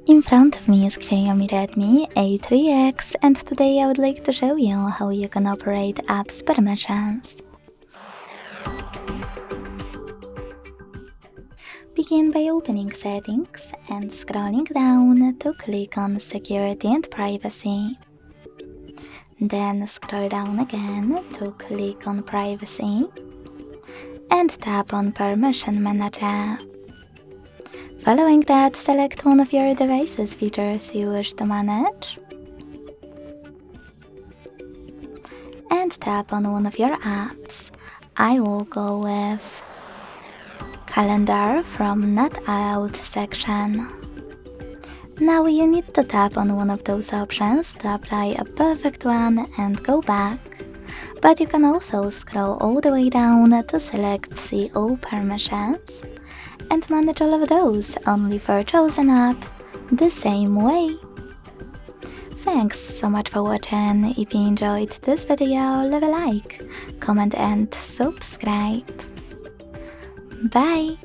In front of me is Xiaomi Redmi A3x, and today I would like to show you how you can operate apps permissions. Begin by opening Settings and scrolling down to click on Security and Privacy. Then scroll down again to click on Privacy and tap on Permission Manager. Following that, select one of your device's features you wish to manage and tap on one of your apps. I will go with Calendar from Not Allowed section. Now you need to tap on one of those options to apply a perfect one and go back. But you can also scroll all the way down to select See All Permissions and manage all of those only for a chosen app the same way. Thanks so much for watching. If you enjoyed this video, leave a like, comment and subscribe. Bye!